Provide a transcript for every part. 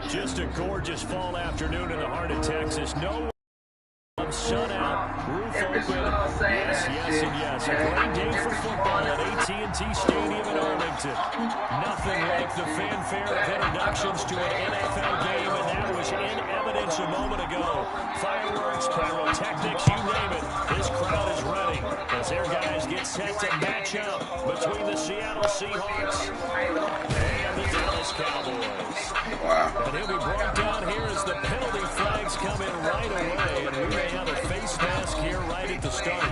Just a gorgeous fall afternoon in the heart of Texas. No sun out, roof open. Yes, yes, and yes. A great day for football at AT&T Stadium in Arlington. Nothing like the fanfare of introductions to an NFL game, and that was in evidence a moment ago. Fireworks, pyrotechnics, you name it. This crowd is ready as their guys get set to match up between the Seattle Seahawks and the Dallas Cowboys. Wow. And he'll be brought down here as the penalty flags come in right away, and we may have a face mask here right at the start.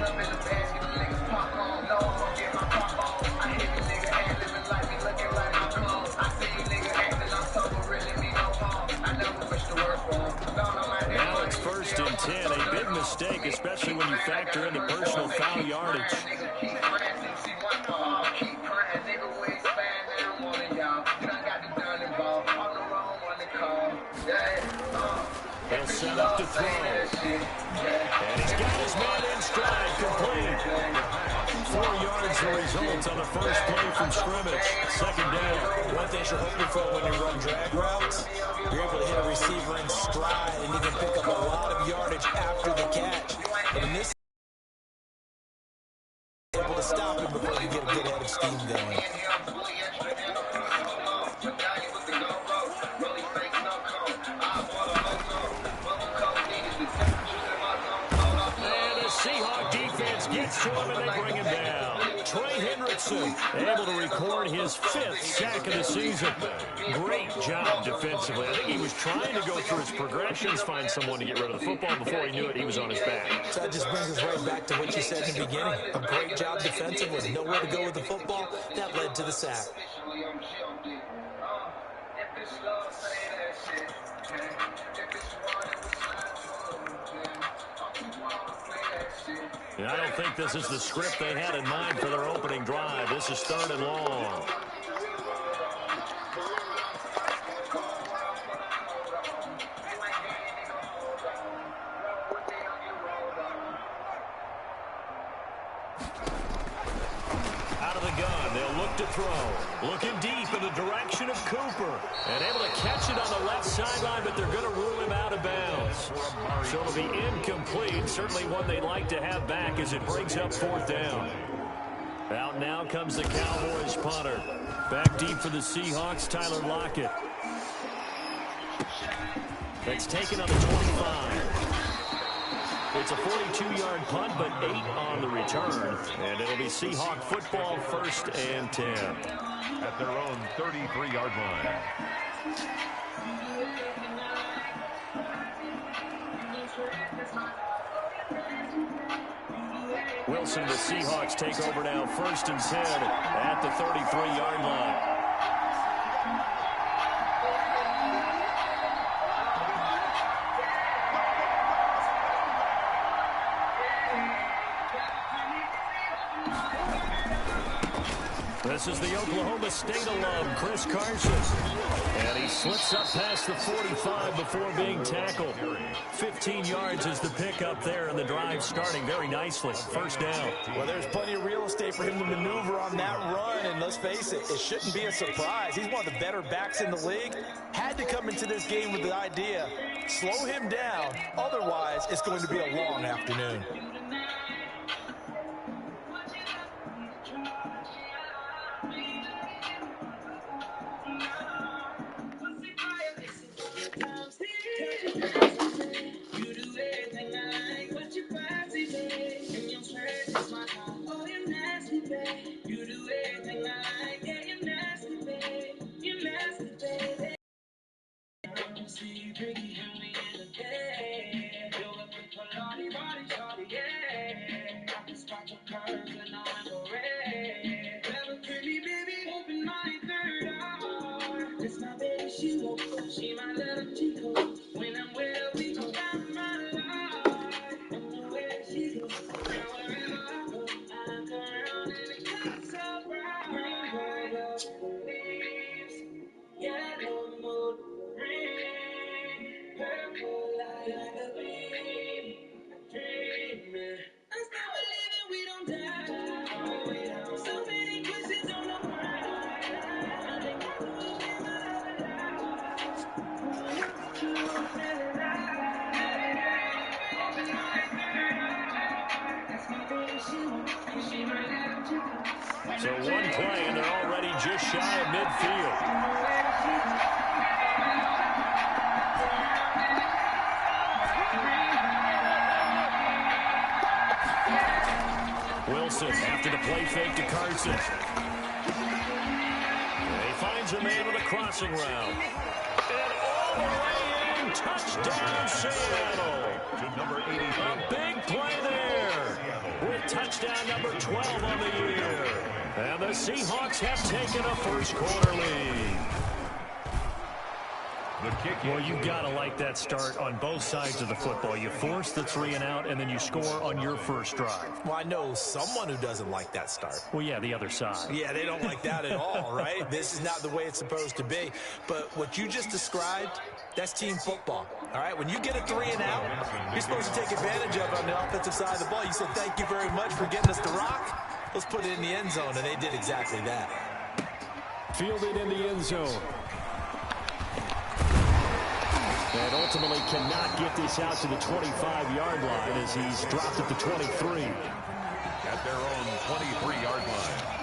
Now it's 1st and 10, a big mistake, especially when you factor in the personal foul yardage. He'll set up to throw. And he's got his man in stride, complete. 4 yards the result on the first play from scrimmage. 2nd down. One thing you're hoping for when you run drag routes, you're able to hit a receiver in stride, and you can pick up a lot of yardage after the catch. But in this, able to stop him before you get a good head of steam going. Gets to him and they bring him down. Trey Hendrickson able to record his 5th sack of the season. Great job defensively. I think he was trying to go through his progressions, find someone to get rid of the football. Before he knew it, he was on his back. So that just brings us right back to what you said in the beginning. A great job defensively. Nowhere to go with the football. That led to the sack. And I don't think this is the script they had in mind for their opening drive. This is 3rd and long. Out of the gun, they'll look to throw. Looking deep in the direction of Cooper. And able to catch it on the left sideline, but they're going to rule him out of bounds. So it'll be incomplete. Certainly one they'd like to have back as it brings up 4th down. Out now comes the Cowboys punter. Back deep for the Seahawks, Tyler Lockett. That's taken on the 25. It's a 42-yard punt, but 8 on the return. And it'll be Seahawk football, 1st and 10. At their own 33-yard line. Wilson, the Seahawks take over now, 1st and 10 at the 33-yard line. This is the Oklahoma State alum, Chris Carson. And he slips up past the 45 before being tackled. 15 yards is the pickup there, and the drive starting very nicely. 1st down. Well, there's plenty of real estate for him to maneuver on that run, and let's face it, it shouldn't be a surprise. He's one of the better backs in the league. Had to come into this game with the idea, slow him down, otherwise it's going to be a long afternoon. So one play, and they're already just shy of midfield. Wilson after the play fake to Carson. He finds a man on the crossing route. And all the way in, touchdown Seattle. To number 84. A big play there with touchdown number 12 on the year. And the Seahawks have taken a first quarter lead. Well, you got to like that start on both sides of the football. You force the 3 and out, and then you score on your first drive. Well, I know someone who doesn't like that start. Well, yeah, the other side. Yeah, they don't like that at all, right? This is not the way it's supposed to be. But what you just described, that's team football, all right? When you get a 3 and out, you're supposed to take advantage of it on the offensive side of the ball. You said, thank you very much for getting us the rock. Let's put it in the end zone, and they did exactly that. Fielded in the end zone. And ultimately cannot get this out to the 25-yard line as he's dropped at the 23. At their own 23-yard line.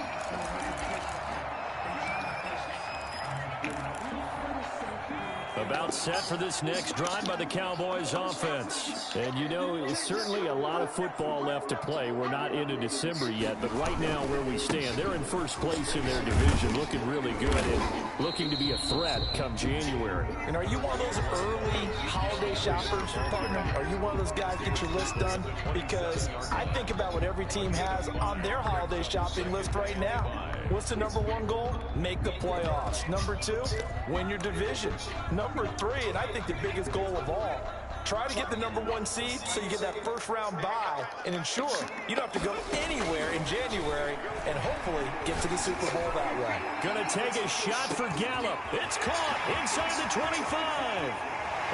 About set for this next drive by the Cowboys offense. And you know, it's certainly a lot of football left to play. We're not into December yet, but right now where we stand, they're in first place in their division, looking really good and looking to be a threat come January. And are you one of those early holiday shoppers, partner? Are you one of those guys get your list done? Because I think about what every team has on their holiday shopping list right now. What's the number 1 goal? Make the playoffs. Number 2, win your division. Number 3, and I think the biggest goal of all, try to get the number 1 seed so you get that first-round bye and ensure you don't have to go anywhere in January and hopefully get to the Super Bowl that way. Gonna take a shot for Gallup. It's caught inside the 25.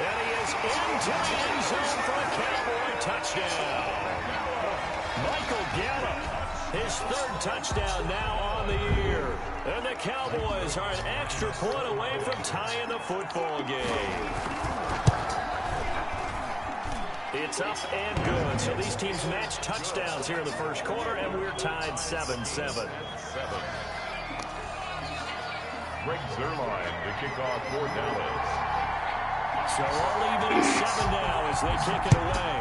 And he is into the end zone for a Cowboy touchdown. Michael Gallup, his 3rd touchdown now on the year. And the Cowboys are an extra point away from tying the football game. It's up and good. So these teams match touchdowns here in the first quarter, and we're tied 7-7. Greg Zuerlein to kick off for Dallas. So all even at 7 now as they kick it away.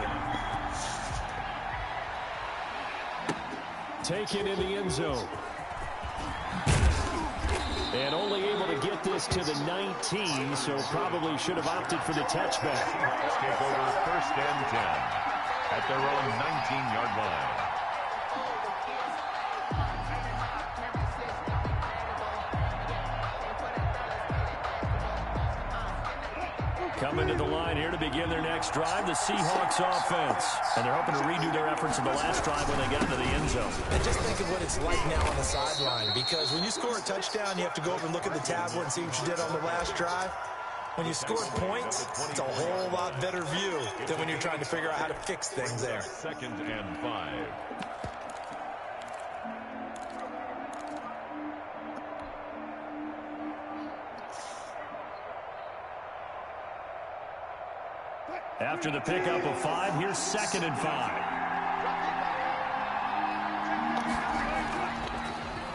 Taken in the end zone. And only able to get this to the 19, so probably should have opted for the touchback. Take over 1st and 10 at their own 19-yard line. Coming to the line here to begin their next drive, the Seahawks offense. And they're hoping to redo their efforts in the last drive when they got into the end zone. And just think of what it's like now on the sideline, because when you score a touchdown, you have to go over and look at the tablet and see what you did on the last drive. When you scored points, it's a whole lot better view than when you're trying to figure out how to fix things there. 2nd and 5. After the pickup of 5, here's 2nd and 5.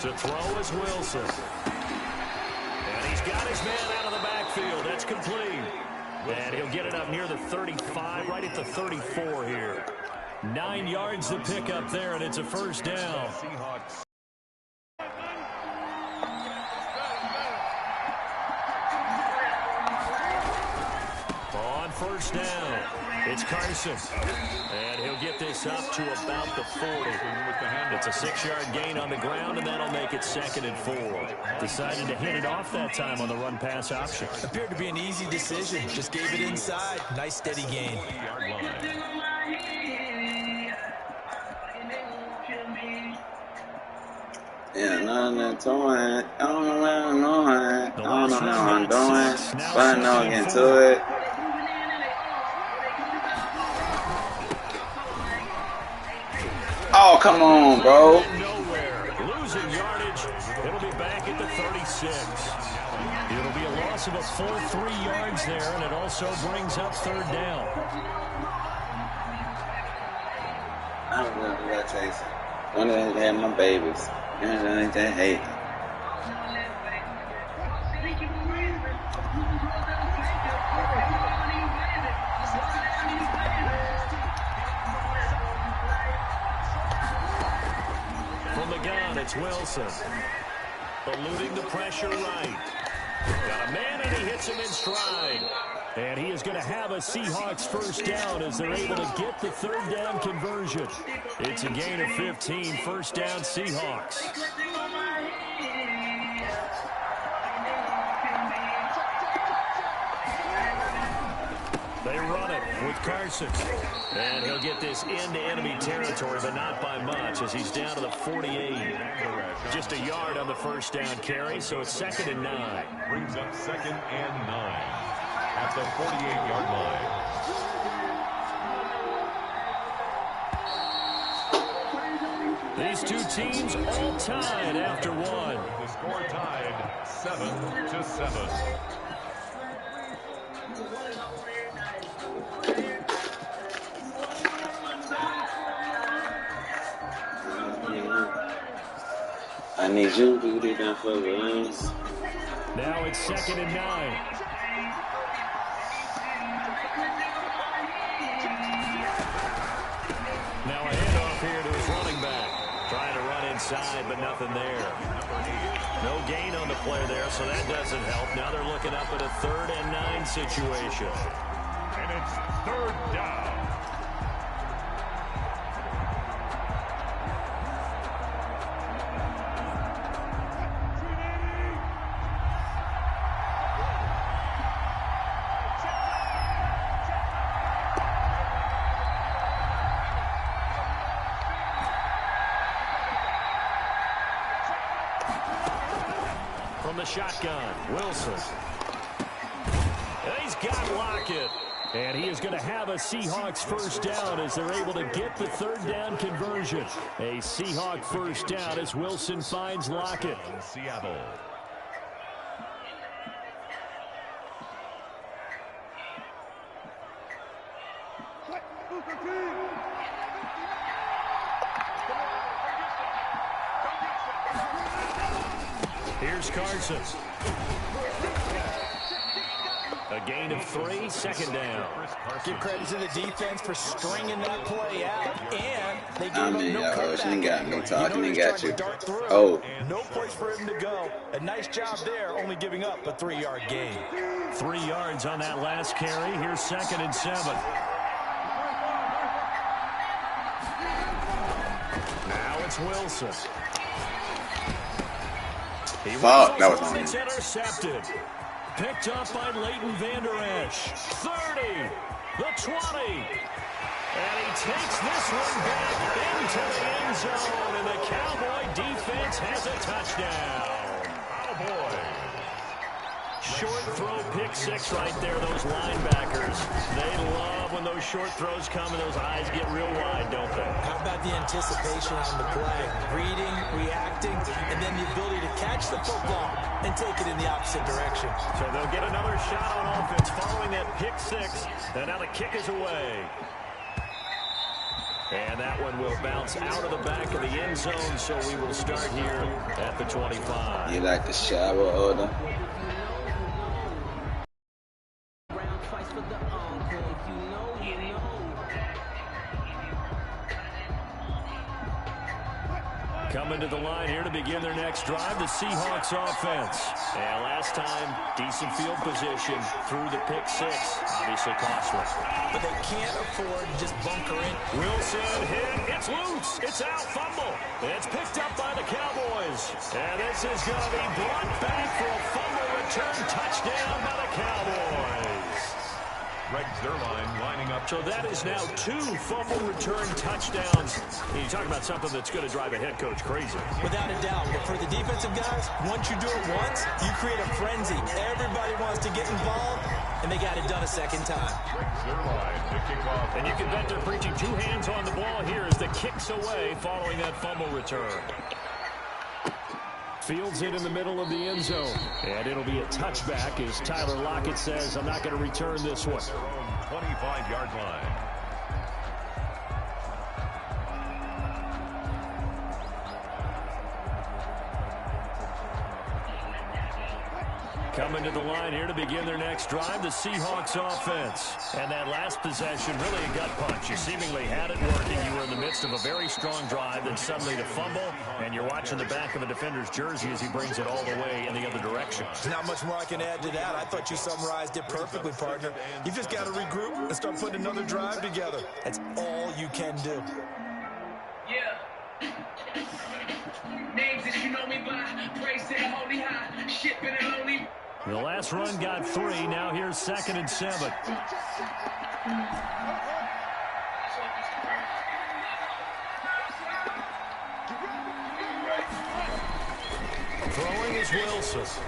To throw is Wilson. And he's got his man out of the backfield. That's complete. And he'll get it up near the 35, right at the 34 here. 9 yards to pick up there, and it's a first down. Seahawks. On first down, it's Carson. And he'll get this up to about the 40. It's a 6-yard gain on the ground, and that'll make it 2nd and 4. Decided to hit it off that time on the run-pass option. Appeared to be an easy decision. Just gave it inside. Nice, steady gain. Yeah, nothing to it. I don't know what I'm doing. I don't know how I'm doing, but I know I get to it. Oh, come on, bro. Nowhere. Losing yardage. It'll be back at the 36. It'll be a loss of a full 3 yards there, and it also brings up 3rd down. I don't know who that chasing. One of them had my babies. And I just hate them. From the gun, it's Wilson. Eluding the pressure right. Got a man, and he hits him in stride. And he is going to have a Seahawks first down as they're able to get the third down conversion. It's a gain of 15, first down Seahawks. They run it with Carson. And he'll get this into enemy territory, but not by much as he's down to the 48. Just a yard on the first down carry, so it's 2nd and 9. Brings up 2nd and 9 at the 48-yard line. These two teams all tied after one. The score tied 7-7. I need you to do that for us. Now it's 2nd and 9. Now a handoff here to his running back. Trying to run inside, but nothing there. No gain on the play there, so that doesn't help. Now they're looking up at a 3rd and 9 situation. And it's 3rd down. From the shotgun, Wilson. And he's got Lockett. And he is going to have a Seahawks first down as they're able to get the third down conversion. A Seahawk first down as Wilson finds Lockett. Seattle. Here's Carson. A gain of 3, 2nd down. Give credit to the defense for stringing that play out, and they gave I up mean, no y'all she ain't got me cutback. talking, ain't got you. Dart through. Oh. No place for him to go. A nice job there, only giving up a 3-yard gain. 3 yards on that last carry. Here's 2nd and 7. Now it's Wilson. Fuck, that was on me. It's intercepted. Picked up by Leighton Vander Esch. 30, the 20. And he takes this one back into the end zone. And the Cowboy defense has a touchdown. Cowboys. Short throw, pick 6 right there, those linebackers. They love when those short throws come and those eyes get real wide, don't they? How about the anticipation on the play? Reading, reacting, and then the ability to catch the football and take it in the opposite direction. So they'll get another shot on offense following that pick 6. And now the kick is away. And that one will bounce out of the back of the end zone, so we will start here at the 25. You like the shower order? Coming to the line here to begin their next drive, the Seahawks offense. And last time, decent field position through the pick 6. Obviously costly. But they can't afford to just bunker in. Wilson hit. It's loose. It's out. Fumble. It's picked up by the Cowboys. And this is going to be brought back for a fumble return touchdown by the Cowboys. Greg Zuerlein lining up. So that is now 2 fumble return touchdowns. You talk about something that's going to drive a head coach crazy. Without a doubt. But for the defensive guys, once you do it once, you create a frenzy. Everybody wants to get involved, and they got it done a second time. Greg Zuerlein to kick off. And you can bet they're preaching 2 hands on the ball here as the kick's away following that fumble return. Fields it in the middle of the end zone. And it'll be a touchback as Tyler Lockett says, I'm not going to return this one. Their own 25-yard line. Coming to the line here to begin their next drive, the Seahawks offense. And that last possession, really a gut punch. You seemingly had it working. You were in the midst of a very strong drive, then suddenly to fumble, and you're watching the back of a defender's jersey as he brings it all the way in the other direction. Not much more I can add to that. I thought you summarized it perfectly, partner. You've just got to regroup and start putting another drive together. That's all you can do. Yeah. Names that you know me by, praise to the holy high, shipping and only. The last run got 3. Now here's 2nd and 7. Throwing is Wilson.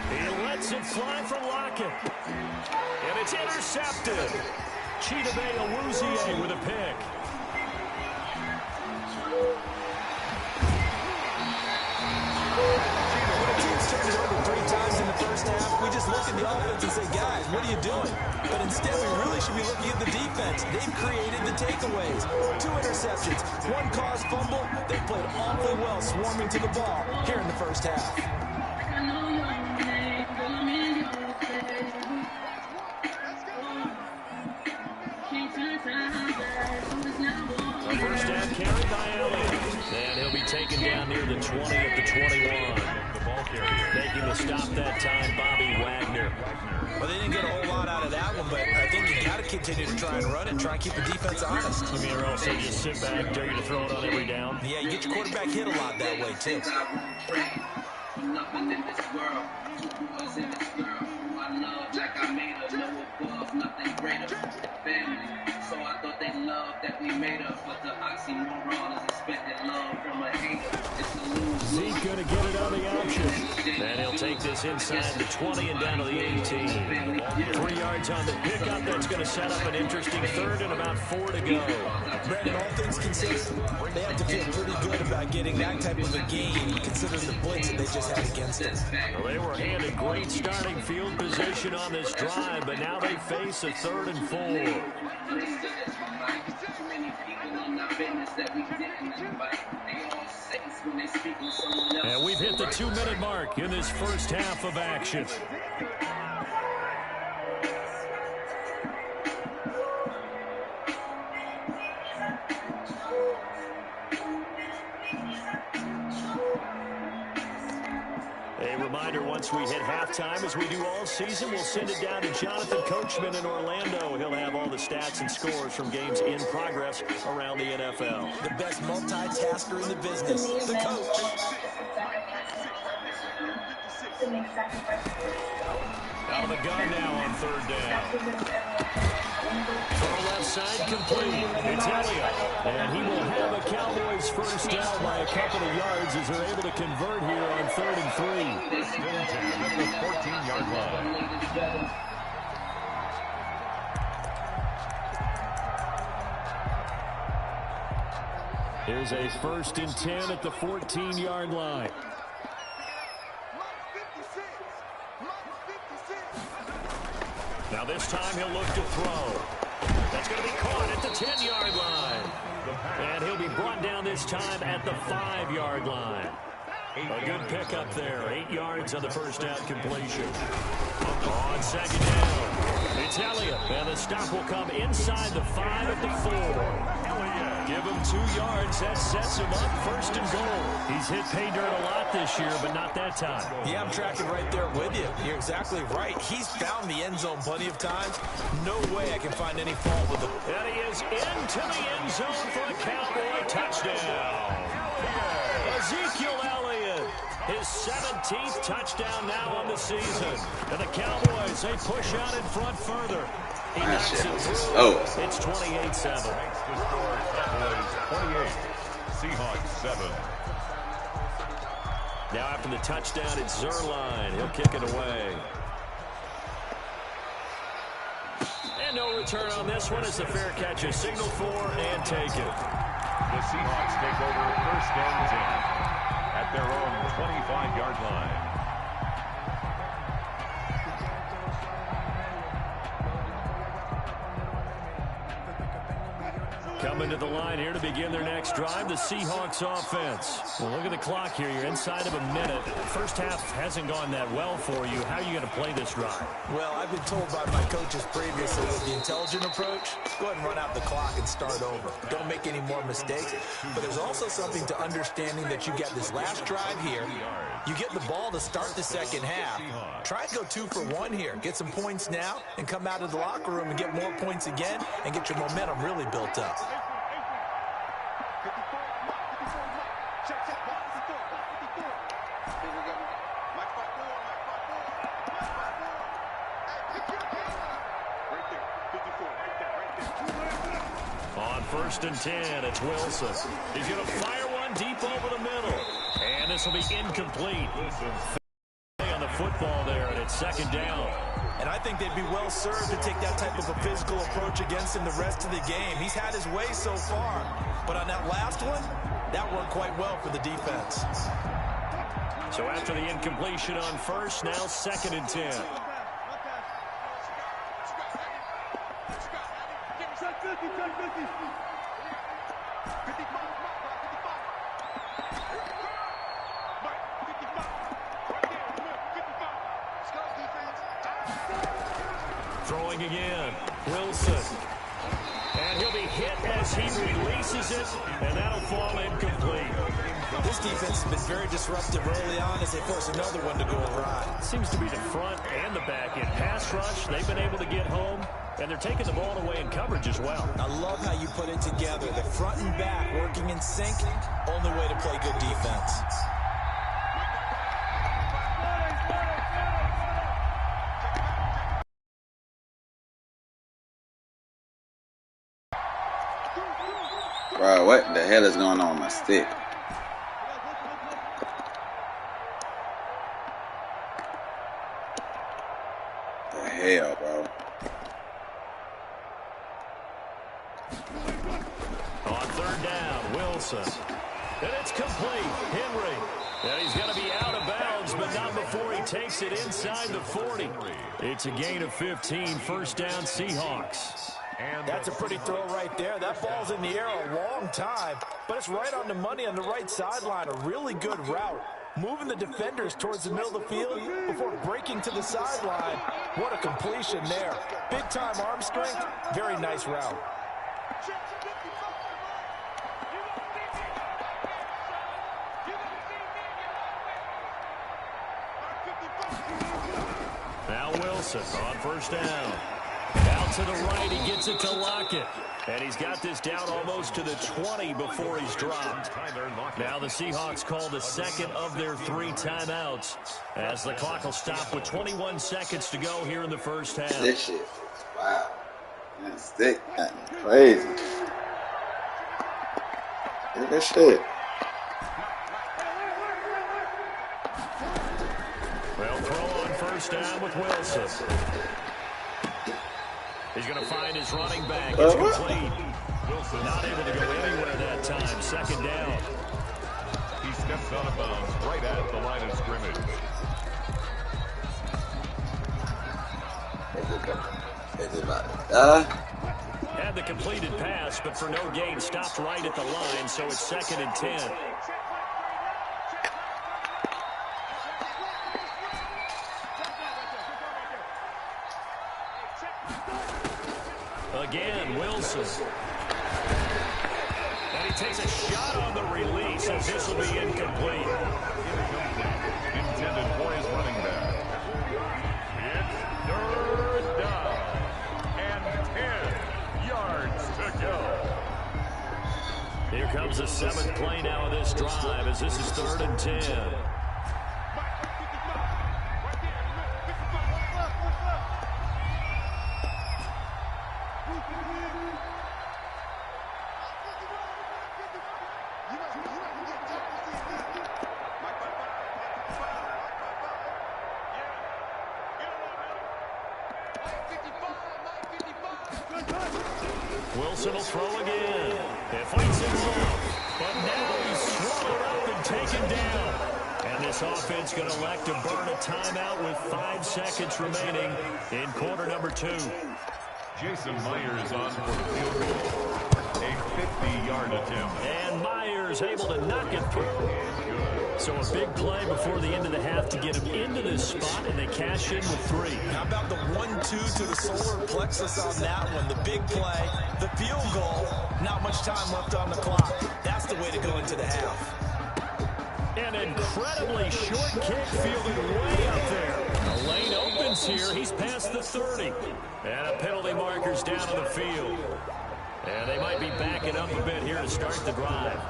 He lets it fly from Lockett. And it's intercepted. Chidobe Awuzie with a pick. Turned it over 3 times in the first half. We just look at the offense and say, guys, what are you doing? But instead, we really should be looking at the defense. They've created the takeaways. 2 interceptions, 1 caused fumble. They played awfully well swarming to the ball here in the first half. The first down carried by Elliott. And he'll be taken down near the 20 at the 21. Making the stop that time, Bobby Wagner. Well, they didn't get a whole lot out of that one, but I think you got to continue to try and run it, try and keep the defense honest. I mean, or else they just sit back, dare you to throw it on every down. Yeah, you get your quarterback hit a lot that way, too. Nothing in this world, 2 boys in this girl, who I love like I made her, no above, nothing greater, family, so I thought they loved that we made her, but the oxymoron is expected love from a hater, it's a lose. Zeke gonna get it on the option, and he'll take this inside the 20 and down to the 18. 3 yards on the pickup. That's gonna set up an interesting 3rd and about 4 to go. Brandon, all things considered, they have to feel pretty good about getting that type of a game, considering the blitz that they just had against them. Well, they were handed great starting field position on this drive, but now they face a 3rd and 4. And we've hit the 2-minute mark in this first half of action. A reminder, once we hit halftime, as we do all season, we'll send it down to Jonathan Coachman in Orlando. He'll have all the stats and scores from games in progress around the NFL. The best multitasker in the business, the coach. Out of the gun now on 3rd down. Throw left side complete. It's Elliott. And he will have a Cowboys first down by a couple of yards as they're able to convert here on 3rd and 3. Still 10 at the 14-yard line. Here's a 1st and 10 at the 14-yard line. Now this time he'll look to throw. That's going to be caught at the 10-yard line. And he'll be brought down this time at the 5-yard line. A good pickup there. 8 yards on the first down completion. On 2nd down, it's Elliott. And the stop will come inside the 5 at the 4. Give him 2 yards. That sets him up 1st and goal. He's hit pay dirt a lot this year, but not that time. Yeah, I'm tracking right there with you. You're exactly right. He's found the end zone plenty of times. No way I can find any fault with him. And he is into the end zone for a Cowboy touchdown. Ezekiel Elliott, his 17th touchdown now on the season. And the Cowboys, they push out in front further. He knocks it through. Oh. It's 28-7. Makes the score Cowboys 28, Seahawks 7. Now after the touchdown, it's Zuerlein. He'll kick it away. And no return on this one as the fair catch is signaled for and taken. The Seahawks take over 1st and 10 at their own 25-yard line. Coming coming to the line here to begin their next drive, the Seahawks offense. Well, look at the clock here. You're inside of a minute. First half hasn't gone that well for you. How are you going to play this drive? Well, I've been told by my coaches previously with the intelligent approach, go ahead and run out the clock and start over. Don't make any more mistakes. But there's also something to understanding that you get this last drive here. You get the ball to start the second half. Try and go 2 for 1 here. Get some points now and come out of the locker room and get more points again and get your momentum really built up. On 1st and 10, it's Wilson. He's going to fire one deep over the middle. And this will be incomplete. On the football there, and it's 2nd down. And I think they'd be well served to take that type of a physical approach against him the rest of the game. He's had his way so far. But on that last one, that worked quite well for the defense. So after the incompletion on 1st, now 2nd and 10. Throwing again, Wilson. And he'll be hit as he releases it, and that'll fall incomplete. This defense has been very disruptive early on as they force another one to go awry. Seems to be the front and the back end. Pass rush, they've been able to get home, and they're taking the ball away in coverage as well. I love how you put it together. The front and back working in sync, only way to play good defense. Bro, what the hell is going on with my stick? The hell, bro. On 3rd down, Wilson. And it's complete. Henry. And he's going to be out of bounds, but not before he takes it inside the 40. It's a gain of 15, 1st down Seahawks. And that's a pretty throw right there. That ball's in the air a long time, but it's right on the money on the right sideline. A really good route. Moving the defenders towards the middle of the field before breaking to the sideline. What a completion there. Big-time arm strength. Very nice route. Now Wilson on 1st down. Out to the right, he gets it to Lockett. And he's got this down almost to the 20 before he's dropped. Now the Seahawks call the 2nd of their 3 timeouts as the clock will stop with 21 seconds to go here in the 1st half. This shit, wow. That stick got me crazy. Look at this shit. Well, throw on 1st down with Wilson. He's going to find his running back. It's complete. Wilson not able to go anywhere that time. 2nd down. He steps out of bounds right at the line of scrimmage. Had the completed pass, but for no gain, stopped right at the line, so it's 2nd and 10. Again, Wilson. And he takes a shot on the release as this will be incomplete. Intended for his running back. It's 3rd down and 10 yards to go. Here comes the 7th play now of this drive as this is 3rd and 10. Wilson will throw again. It fights him off. But now he's swallowed up and taken down. And this offense going to elect to burn a timeout with 5 seconds remaining in quarter number 2. Jason Myers on for the field goal. A 50-yard attempt. And Myers able to knock it through. So a big play before the end of the half to get him into this spot, and they cash in with 3. How about the 1-2 to the solar plexus on that one? The big play, the field goal, not much time left on the clock. That's the way to go into the half. An incredibly short kick fielded way up there. The lane opens here. He's past the 30. And a penalty marker's down on the field. And they might be backing up a bit here to start the drive.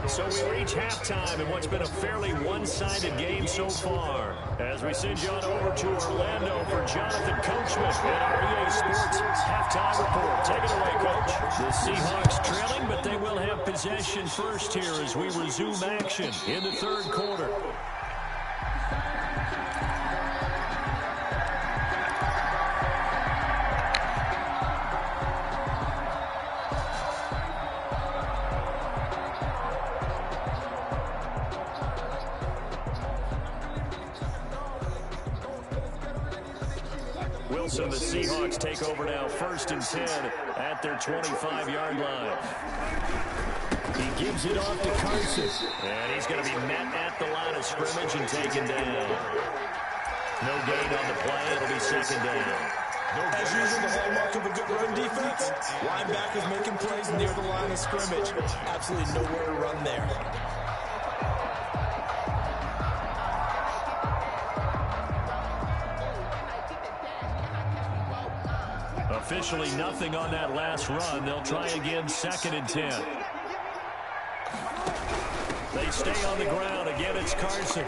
So we reach halftime in what's been a fairly one-sided game so far. As we send you on over to Orlando for Jonathan Coachman at our EA Sports Halftime Report. Take it away, Coach. The Seahawks trailing, but they will have possession first here as we resume action in the third quarter. So the Seahawks take over now, 1st and 10 at their 25-yard line. He gives it off to Carson. And he's going to be met at the line of scrimmage and taken down. No gain on the play. It'll be 2nd down. As usual, the hallmark of a good run defense, linebackers making plays near the line of scrimmage. Absolutely nowhere to run there. Officially nothing on that last run. They'll try again, 2nd and 10. They stay on the ground. Again, it's Carson.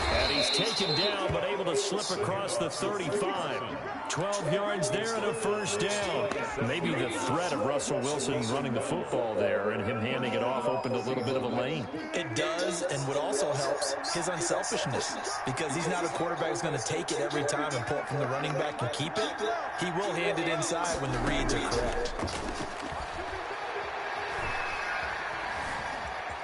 And he's taken down, but able to slip across the 35. 12 yards there and a 1st down. Maybe the threat of Russell Wilson running the football there and him handing it off opened a little bit of a lane. It does, and what also helps, his unselfishness. Because he's not a quarterback who's going to take it every time and pull it from the running back and keep it. He will hand it inside when the reads are correct.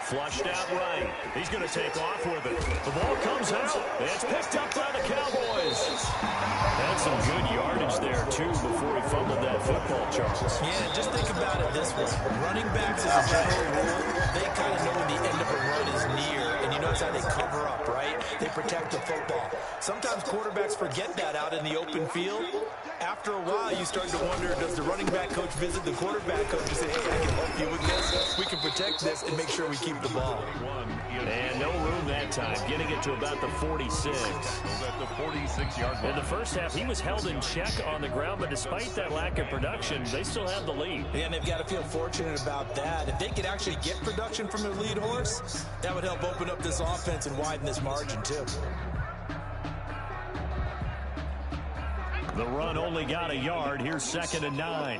Flushed out right. He's going to take off with it. The ball comes out. It's picked up by the Cowboys. Had some good yardage there, too, before he fumbled that football, Charles. Yeah, just think about it this way. Running backs, as a general rule, they kind of know when the end of a run is near. And you notice how they cover up, right? They protect the football. Sometimes quarterbacks forget that out in the open field. After a while, you start to wonder, does the running back coach visit the quarterback coach and say, hey, I can help you with this. We can protect this and make sure we keep the ball. And no room that time, getting it to about the 46. At the 46-yard line. In the first half, he was held in check on the ground, but despite that lack of production, they still have the lead. And they've got to feel fortunate about that. If they could actually get production from their lead horse, that would help open up this offense and widen this margin, too. The run only got a yard. Here's 2nd and 9.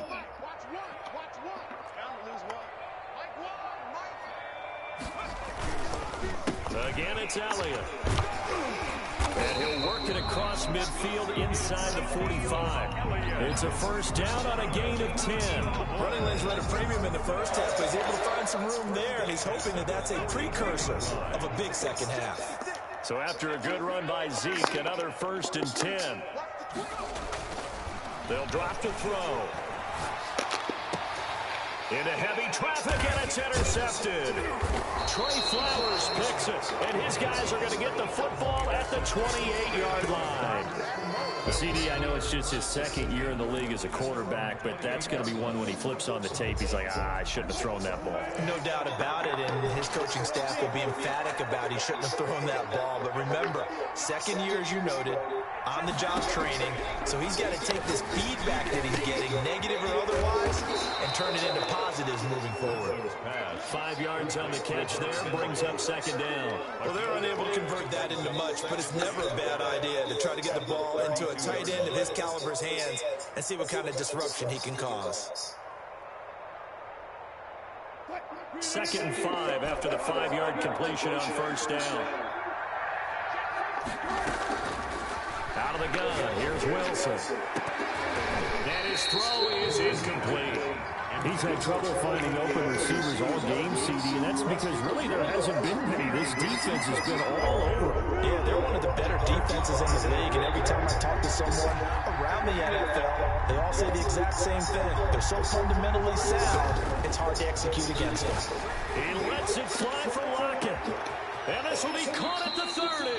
Again, it's Elliott. And he'll work it across midfield inside the 45. It's a 1st down on a gain of 10. Running lanes run a premium in the first half, but he's able to find some room there, and he's hoping that that's a precursor of a big second half. So after a good run by Zeke, another 1st and 10. They'll drop to throw. Into heavy traffic, and it's intercepted. Trey Flowers picks it, and his guys are going to get the football at the 28-yard line. CD, I know it's just his 2nd year in the league as a quarterback, but that's going to be one when he flips on the tape. He's like, I shouldn't have thrown that ball. No doubt about it, and his coaching staff will be emphatic about he shouldn't have thrown that ball. But remember, 2nd year, as you noted, on-the-job training, so he's got to take this feedback that he's getting, negative or otherwise, and turn it into positives moving forward. 5 yards on the catch there, brings up 2nd down. Well, they're unable to convert that into much, but it's never a bad idea to try to get the ball into a tight end of his caliber's hands and see what kind of disruption he can cause. 2nd and 5 after the 5-yard completion on 1st down. Out of the gun, here's Wilson. And his throw is incomplete. He's had trouble finding open receivers all game, CD, and that's because really there hasn't been many. This defense has been all over him. Yeah, they're one of the better defenses in the league, and every time I talk to someone around the NFL, they all say the exact same thing. They're so fundamentally sound, it's hard to execute against them. He lets it fly for Lockett. And this will be caught at the 30.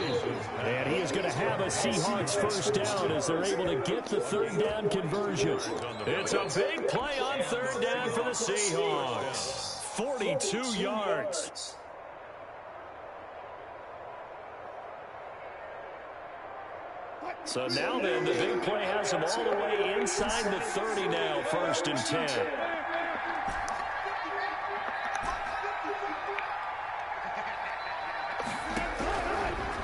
And he is going to have a Seahawks first down as they're able to get the third down conversion. It's a big play on third down for the Seahawks. 42 yards. So now then, the big play has him all the way inside the 30 now, 1st and 10.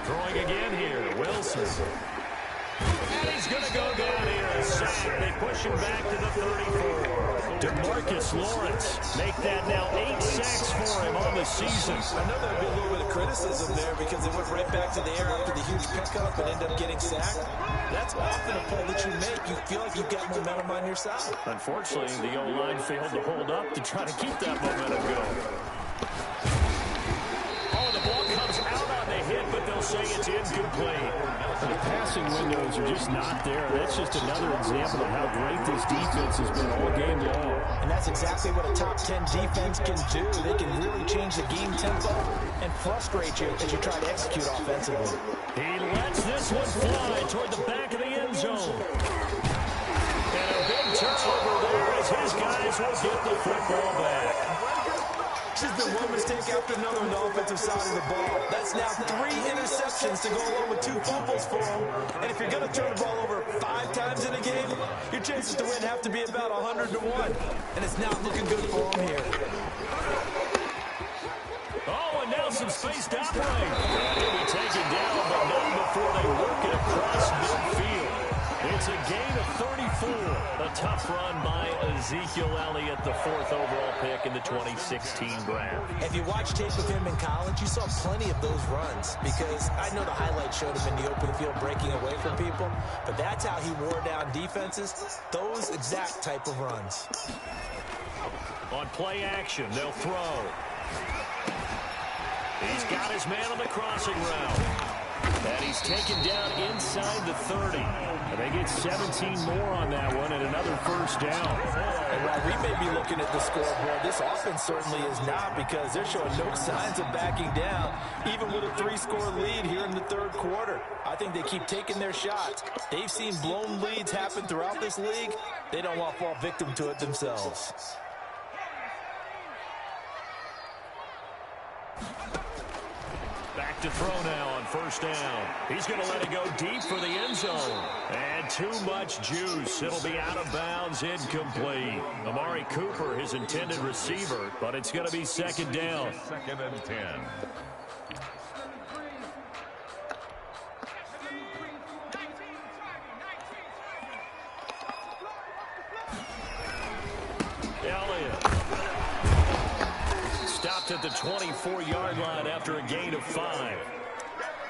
Throwing again here, Wilson. And he's going to go down here, a sack. They push him back to the 34. DeMarcus Lawrence make that now 8 sacks for him on the season. I know there'll be a little bit of criticism there because they went right back to the air after the huge pickup and ended up getting sacked. That's often a play that you make. You feel like you've got momentum on your side. Unfortunately, the O-line failed to hold up to try to keep that momentum going. Hit, but they'll say it's incomplete. The passing windows are just not there. That's just another example of how great this defense has been all game long. And that's exactly what a top 10 defense can do. They can really change the game tempo and frustrate you as you try to execute offensively. He lets this one fly toward the back of the end zone. And a big turnover there as his guys will get the football back. It's just been one mistake after another on the offensive side of the ball. That's now 3 interceptions to go along with 2 fumbles for him. And if you're going to turn the ball over 5 times in a game, your chances to win have to be about 100 to 1. And it's not looking good for him here. Oh, and now some space to operate. And he'll be taken down, but not before they work it across midfield. It's a gain of 34. A tough run by Ezekiel Elliott, the 4th overall pick in the 2016 draft. If you watch tape of him in college, you saw plenty of those runs because I know the highlights showed him in the open field breaking away from people, but that's how he wore down defenses, those exact type of runs. On play action, they'll throw. He's got his man on the crossing route. And he's taken down inside the 30. And they get 17 more on that one and another first down. And while we may be looking at the scoreboard, this offense certainly is not because they're showing no signs of backing down, even with a 3-score lead here in the 3rd quarter. I think they keep taking their shots. They've seen blown leads happen throughout this league. They don't want to fall victim to it themselves. Back to throw now on first down. He's going to let it go deep for the end zone. And too much juice. It'll be out of bounds, incomplete. Amari Cooper, his intended receiver, but it's going to be 2nd down. 2nd and 10. Elliott. Stopped at the 24-yard line after a gain of 5.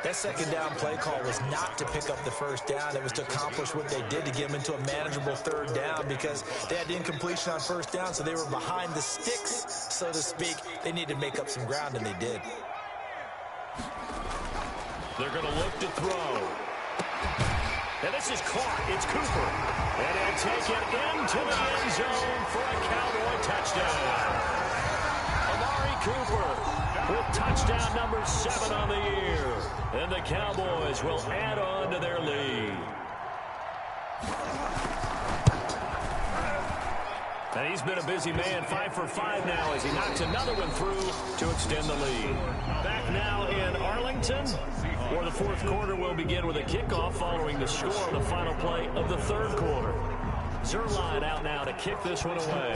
That 2nd down play call was not to pick up the first down. It was to accomplish what they did to get them into a manageable 3rd down because they had incompletion on first down, so they were behind the sticks, so to speak. They needed to make up some ground, and they did. They're going to look to throw. And this is caught. It's Cooper. And he'll take it into the end zone for a Cowboy touchdown. Amari Cooper with touchdown number 7 on the year. And the Cowboys will add on to their lead. And he's been a busy man, 5 for 5 now as he knocks another one through to extend the lead. Back now in Arlington, where the 4th quarter will begin with a kickoff following the score on the final play of the 3rd quarter. Zuerlein out now to kick this one away.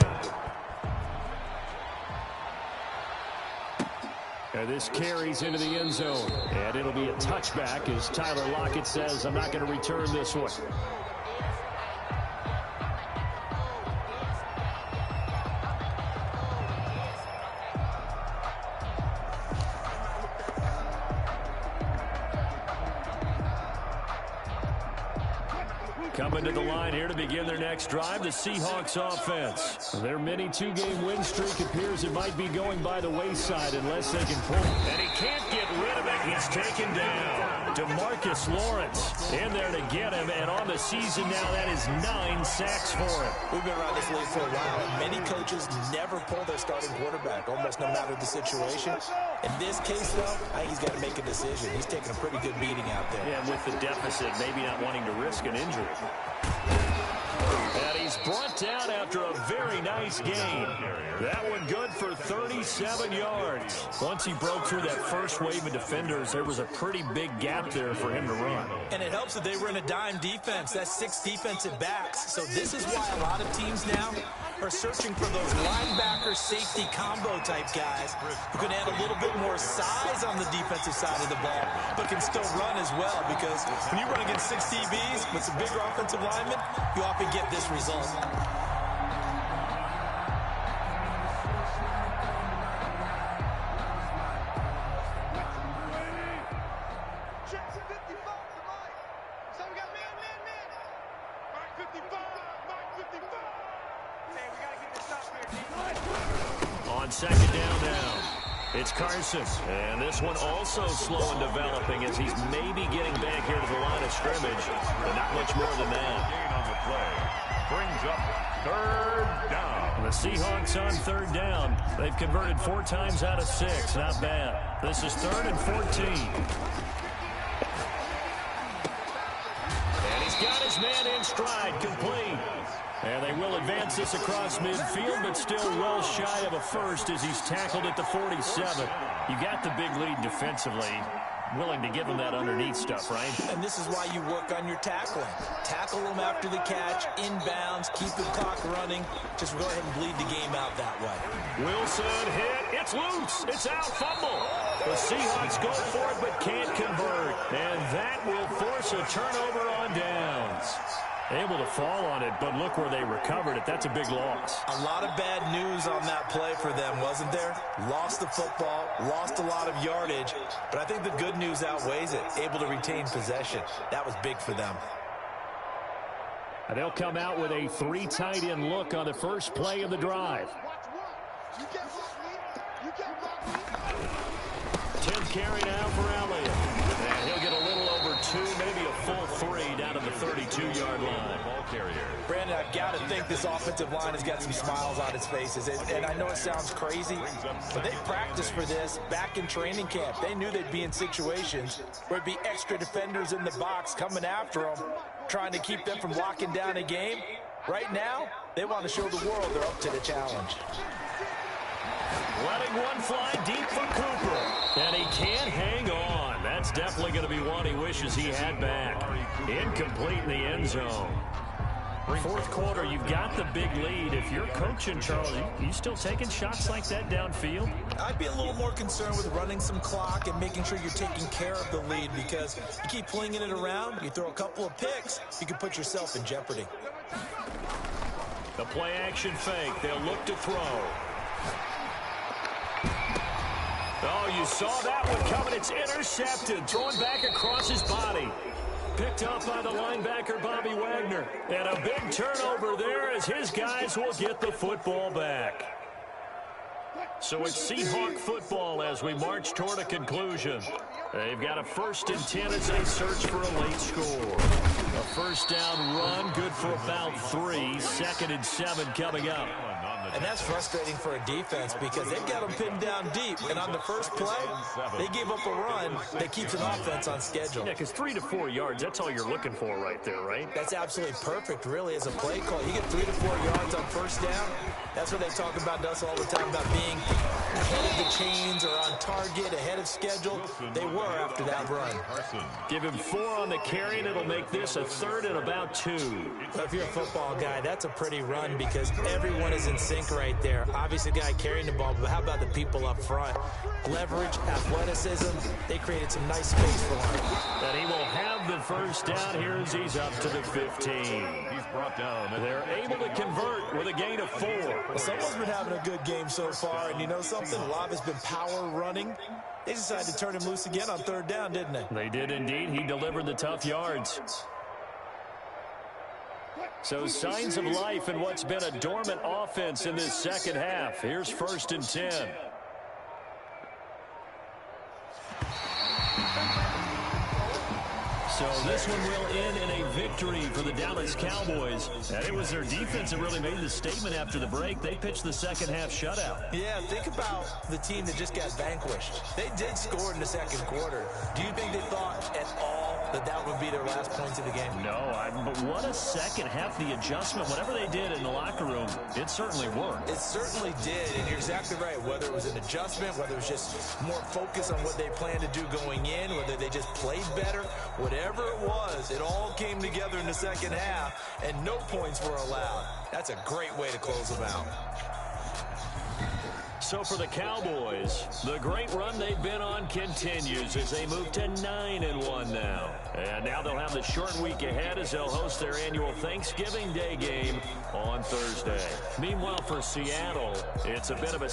And this carries into the end zone. And it'll be a touchback as Tyler Lockett says, I'm not going to return this one. Coming to the line here to begin their next drive, the Seahawks offense. Their mini two-game win streak appears it might be going by the wayside unless they can pull. And he can't get rid of it. He's taken down. DeMarcus Lawrence in there to get him. And on the season now, that is 9 sacks for him. We've been around this league for a while. Many coaches never pull their starting quarterback, almost no matter the situation. In this case, though, I think he's got to make a decision. He's taking a pretty good beating out there. Yeah, with the deficit, maybe not wanting to risk an injury. And he's brought down after a very nice gain. That one good for 37 yards. Once he broke through that first wave of defenders, there was a pretty big gap there for him to run. And it helps that they were in a dime defense. That's 6 defensive backs. So this is why a lot of teams now are searching for those linebacker safety combo type guys who can add a little bit more size on the defensive side of the ball, but can still run as well, because when you run against 6 DBs with some bigger offensive linemen, you often get this result. On second down now, it's Carson. And this one also slow in developing as he's maybe getting back here to the line of scrimmage, but not much more than that. Gain on the play brings up third down. The Seahawks on third down. They've converted 4 times out of 6. Not bad. This is 3rd and 14. And he's got his man in stride, complete. And they will advance this across midfield, but still well shy of a first as he's tackled at the 47. You got the big lead defensively. Willing to give him that underneath stuff, right? And this is why you work on your tackling. Tackle them after the catch, inbounds, keep the clock running. Just go ahead and bleed the game out that way. Wilson hit. It's loose. It's out. Fumble. The Seahawks go for it but can't convert. And that will force a turnover on downs. Able to fall on it, but look where they recovered it. That's a big loss. A lot of bad news on that play for them, wasn't there? Lost the football, lost a lot of yardage, but I think the good news outweighs it. Able to retain possession. That was big for them. And they'll come out with a 3 tight end look on the first play of the drive. 10th carry now for Elliott. And he'll get a little over 2, maybe a full 3 down to the 32-yard line. Ball carrier. Brandon, I've got to think this offensive line has got some smiles on its faces. And I know it sounds crazy, but they practiced for this back in training camp. They knew they'd be in situations where it'd be extra defenders in the box coming after them, trying to keep them from locking down a game. Right now, they want to show the world they're up to the challenge. Letting one fly deep for Cooper. And he can't hang on. That's definitely going to be one he wishes he had back. Incomplete in the end zone. 4th quarter, you've got the big lead. If you're coaching, Charles, you still taking shots like that downfield? I'd be a little more concerned with running some clock and making sure you're taking care of the lead, because you keep flinging it around, you throw a couple of picks, you can put yourself in jeopardy. The play action fake. They'll look to throw. Oh, you saw that one coming. It's intercepted. Thrown back across his body. Picked up by the linebacker, Bobby Wagner. And a big turnover there as his guys will get the football back. So it's Seahawk football as we march toward a conclusion. They've got a 1st and 10 as they search for a late score. A first down run, good for about 3. 2nd and 7 coming up. And that's frustrating for a defense because they've got them pinned down deep. And on the first play, they gave up a run that keeps an offense on schedule. Yeah, because 3 to 4 yards, that's all you're looking for right there, right? That's absolutely perfect, really, as a play call. You get 3 to 4 yards on first down. That's what they talk about to us all the time, about being ahead of the chains or on target, ahead of schedule. They were after that run. Give him 4 on the carry, and it'll make this a 3rd and about 2. If you're a football guy, that's a pretty run because everyone is in sync right there. Obviously, the guy carrying the ball, but how about the people up front? Leverage, athleticism, they created some nice space for him. And he will have the first down here as he's up to the 15. He's brought down. They're able to convert with a gain of 4. Well, someone's been having a good game so far, and you know something? A lot has been power running. They decided to turn him loose again on 3rd down, didn't they? They did indeed. He delivered the tough yards. So signs of life in what's been a dormant offense in this second half. Here's 1st and 10. So this one will end in a victory for the Dallas Cowboys. And it was their defense that really made the statement after the break. They pitched the second half shutout. Yeah, think about the team that just got vanquished. They did score in the second quarter. Do you think they thought at all that that would be their last points of the game? No, but what a second half. The adjustment, whatever they did in the locker room, it certainly worked. It certainly did, and you're exactly right. Whether it was an adjustment, whether it was just more focus on what they planned to do going in, whether they just played better, whatever it was, it all came together in the second half, and no points were allowed. That's a great way to close them out. So for the Cowboys, the great run they've been on continues as they move to 9-1 now. And now they'll have the short week ahead as they'll host their annual Thanksgiving Day game on Thursday. Meanwhile, for Seattle, it's a bit of a